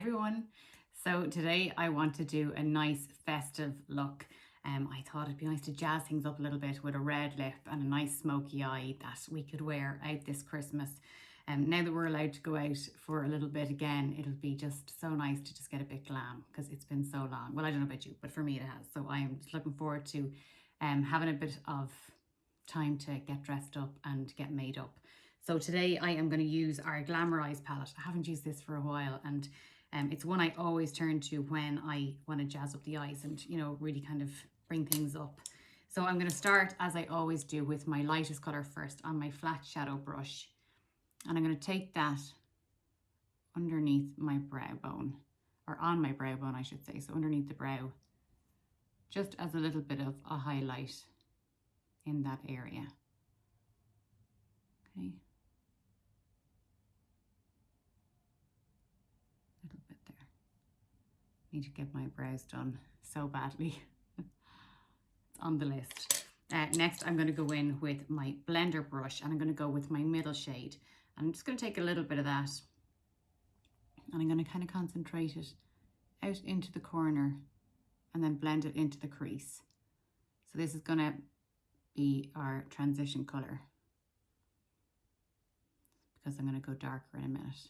Everyone. So today I want to do a nice festive look. I thought it'd be nice to jazz things up a little bit with a red lip and a nice smoky eye that we could wear out this Christmas. Now that we're allowed to go out for a little bit again, it'll be just so nice to just get a bit glam because it's been so long. Well, I don't know about you, but for me it has. So I am just looking forward to having a bit of time to get dressed up and get made up. So today I am going to use our Glamorize palette. I haven't used this for a while, and it's one I always turn to when I want to jazz up the eyes and, you know, really kind of bring things up. So I'm going to start, as I always do, with my lightest colour first on my flat shadow brush. And I'm going to take that underneath my brow bone, or on my brow bone, I should say. So underneath the brow, just as a little bit of a highlight in that area. Okay. Need to get my brows done so badly. It's on the list. Next, I'm going to go in with my blender brush and I'm going to go with my middle shade. I'm just going to take a little bit of that and I'm going to kind of concentrate it out into the corner and then blend it into the crease. So this is going to be our transition color because I'm going to go darker in a minute.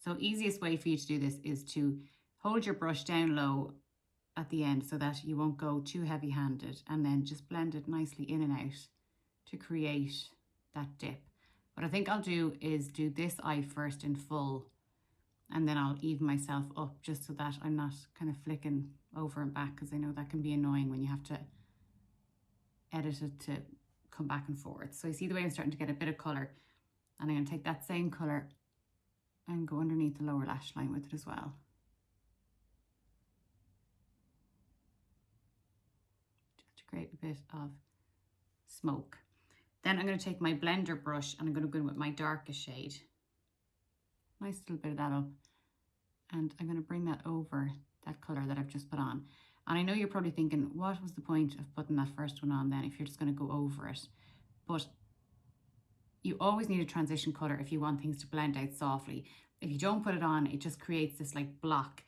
So easiest way for you to do this is to hold your brush down low at the end so that you won't go too heavy-handed, and then just blend it nicely in and out to create that dip. What I think I'll do is do this eye first in full, and then I'll even myself up just so that I'm not kind of flicking over and back, because I know that can be annoying when you have to edit it to come back and forth. So you see the way I'm starting to get a bit of colour, and I'm going to take that same colour and go underneath the lower lash line with it as well. Create a bit of smoke. Then I'm going to take my blender brush and I'm going to go in with my darkest shade. Nice little bit of that up. And I'm going to bring that over that colour that I've just put on. And I know you're probably thinking, what was the point of putting that first one on then if you're just going to go over it? But you always need a transition colour if you want things to blend out softly. If you don't put it on, it just creates this like block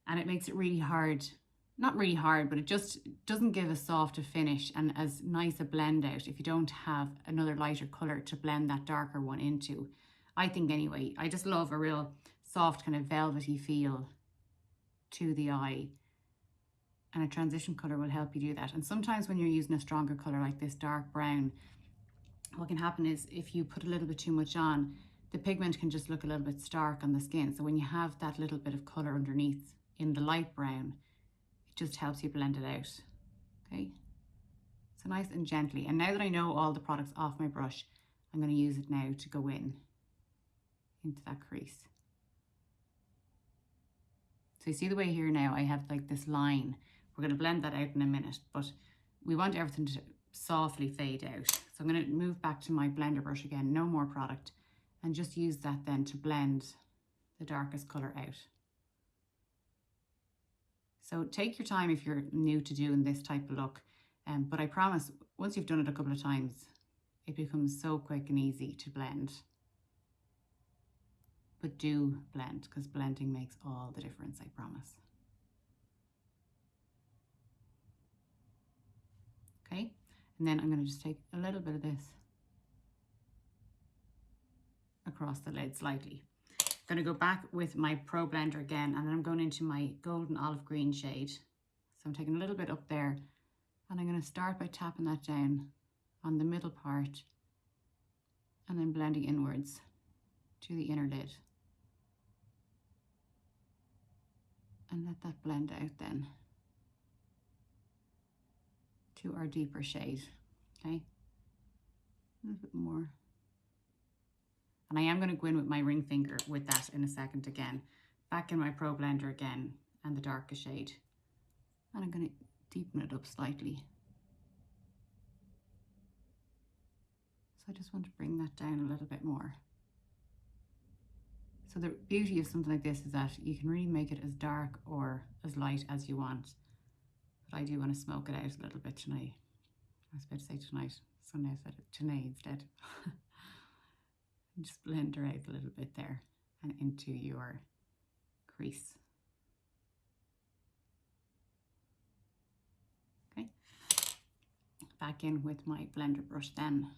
and it makes it really hard. Not really hard, but it just doesn't give a softer finish and as nice a blend out if you don't have another lighter colour to blend that darker one into. I think anyway, I just love a real soft kind of velvety feel to the eye, and a transition colour will help you do that. And sometimes when you're using a stronger colour like this dark brown, what can happen is if you put a little bit too much on, the pigment can just look a little bit stark on the skin. So when you have that little bit of colour underneath in the light brown, just helps you blend it out. Okay, so nice and gently. And now that I know all the products off my brush, I'm going to use it now to go in into that crease. So you see the way here now I have like this line. We're going to blend that out in a minute, but we want everything to softly fade out. So I'm going to move back to my blender brush again, no more product, and just use that then to blend the darkest colour out. So take your time if you're new to doing this type of look, but I promise once you've done it a couple of times, it becomes so quick and easy to blend. But do blend, because blending makes all the difference, I promise. Okay, and then I'm going to just take a little bit of this across the lid slightly. I'm going to go back with my Pro Blender again, and then I'm going into my golden olive green shade. So I'm taking a little bit up there, and I'm going to start by tapping that down on the middle part and then blending inwards to the inner lid. And let that blend out then to our deeper shade, okay? A little bit more. And I am going to go in with my ring finger with that in a second again. Back in my Pro Blender again and the darkest shade. And I'm going to deepen it up slightly. So I just want to bring that down a little bit more. So the beauty of something like this is that you can really make it as dark or as light as you want. But I do want to smoke it out a little bit tonight. I was about to say tonight. Sunday I said it tonight instead. Just blend her out a little bit there and into your crease. Okay, back in with my blender brush then,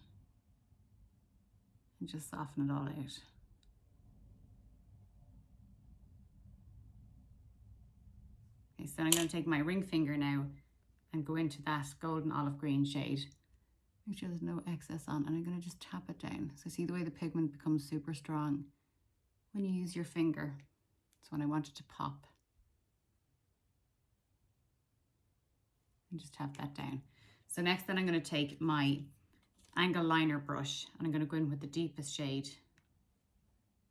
and just soften it all out. Okay, so I'm going to take my ring finger now and go into that golden olive green shade. Make sure there's no excess on, and I'm going to just tap it down. So see the way the pigment becomes super strong when you use your finger. That's when I want it to pop. And just tap that down. So next then I'm going to take my angle liner brush and I'm going to go in with the deepest shade.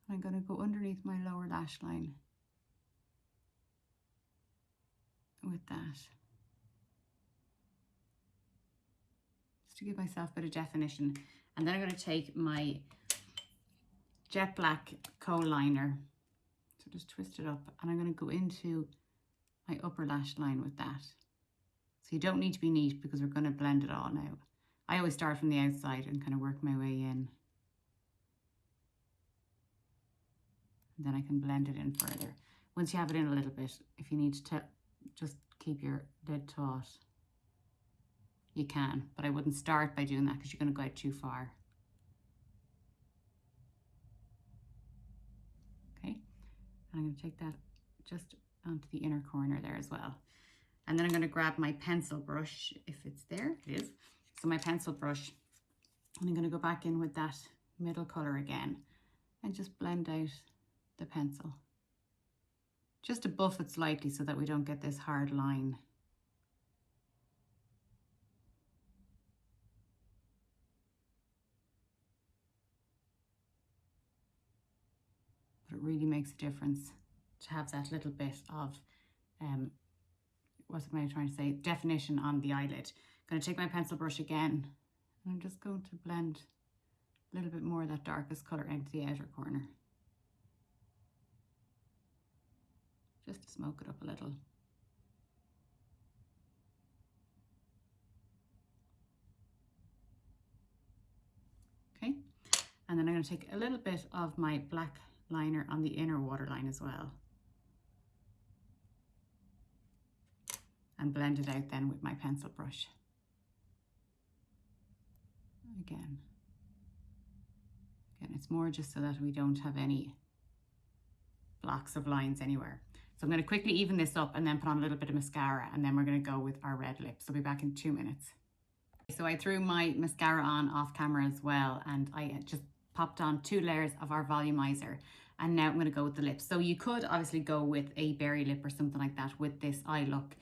I'm going to go underneath my lower lash line with that, just to give myself a bit of definition. And then I'm going to take my jet black kohl liner, so just twist it up, and I'm going to go into my upper lash line with that. So you don't need to be neat because we're going to blend it all now. I always start from the outside and kind of work my way in. And then I can blend it in further. Once you have it in a little bit, if you need to just keep your lid taut, you can, but I wouldn't start by doing that because you're going to go out too far. Okay, and I'm going to take that just onto the inner corner there as well. And then I'm going to grab my pencil brush, if it's there, it is. So my pencil brush, and I'm going to go back in with that middle color again and just blend out the pencil. Just to buff it slightly so that we don't get this hard line. But it really makes a difference to have that little bit of, what am I trying to say, definition on the eyelid. I'm going to take my pencil brush again, and I'm just going to blend a little bit more of that darkest color into the outer corner. Just to smoke it up a little. Okay, and then I'm going to take a little bit of my black liner on the inner waterline as well. And blend it out then with my pencil brush. Again, it's more just so that we don't have any blocks of lines anywhere. So I'm going to quickly even this up and then put on a little bit of mascara, and then we're going to go with our red lips. So I'll be back in 2 minutes. So I threw my mascara on off camera as well, and I just popped on 2 layers of our volumizer, and now I'm going to go with the lips. So you could obviously go with a berry lip or something like that with this eye look,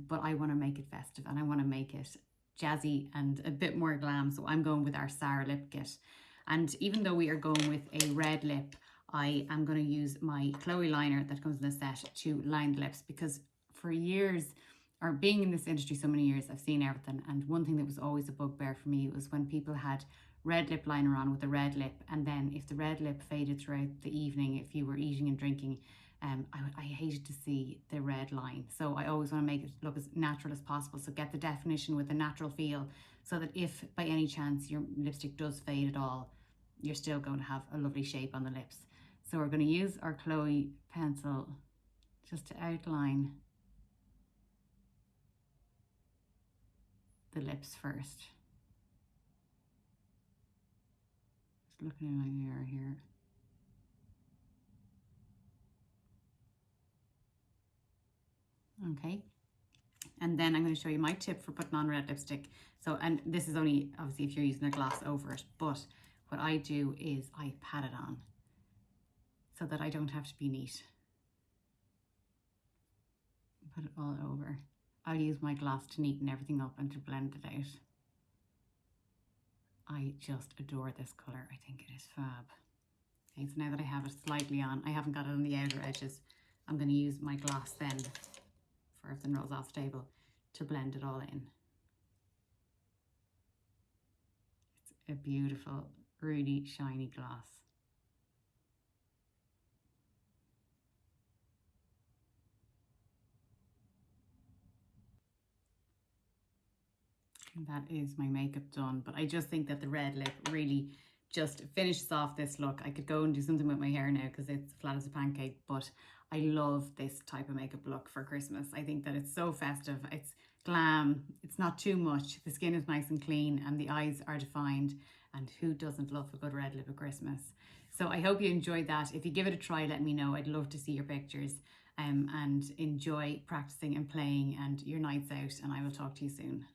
but I want to make it festive and I want to make it jazzy and a bit more glam, so I'm going with our Sarah lip kit. And even though we are going with a red lip, I am going to use my Chloe liner that comes in the set to line the lips, because for years, or being in this industry so many years, I've seen everything, and one thing that was always a bugbear for me was when people had red lip liner on with a red lip, and then if the red lip faded throughout the evening, if you were eating and drinking, I hated to see the red line. So I always want to make it look as natural as possible, so get the definition with a natural feel, so that if by any chance your lipstick does fade at all, you're still going to have a lovely shape on the lips. So we're going to use our Chloe pencil just to outline the lips first. Just looking in my mirror here. Okay, and then I'm going to show you my tip for putting on red lipstick. So, and this is only obviously if you're using a gloss over it, but what I do is I pat it on so that I don't have to be neat. Put it all over. I'll use my gloss to neaten everything up and to blend it out. I just adore this colour. I think it is fab. Okay, so now that I have it slightly on, I haven't got it on the outer edges, I'm going to use my gloss then, for everything rolls off the table, to blend it all in. It's a beautiful, really shiny gloss. And that is my makeup done, but I just think that the red lip really just finishes off this look. I could go and do something with my hair now because it's flat as a pancake, but I love this type of makeup look for Christmas. I think that it's so festive. It's glam. It's not too much. The skin is nice and clean and the eyes are defined. And who doesn't love a good red lip at Christmas? So I hope you enjoyed that. If you give it a try, let me know. I'd love to see your pictures, and enjoy practicing and playing and your nights out. And I will talk to you soon.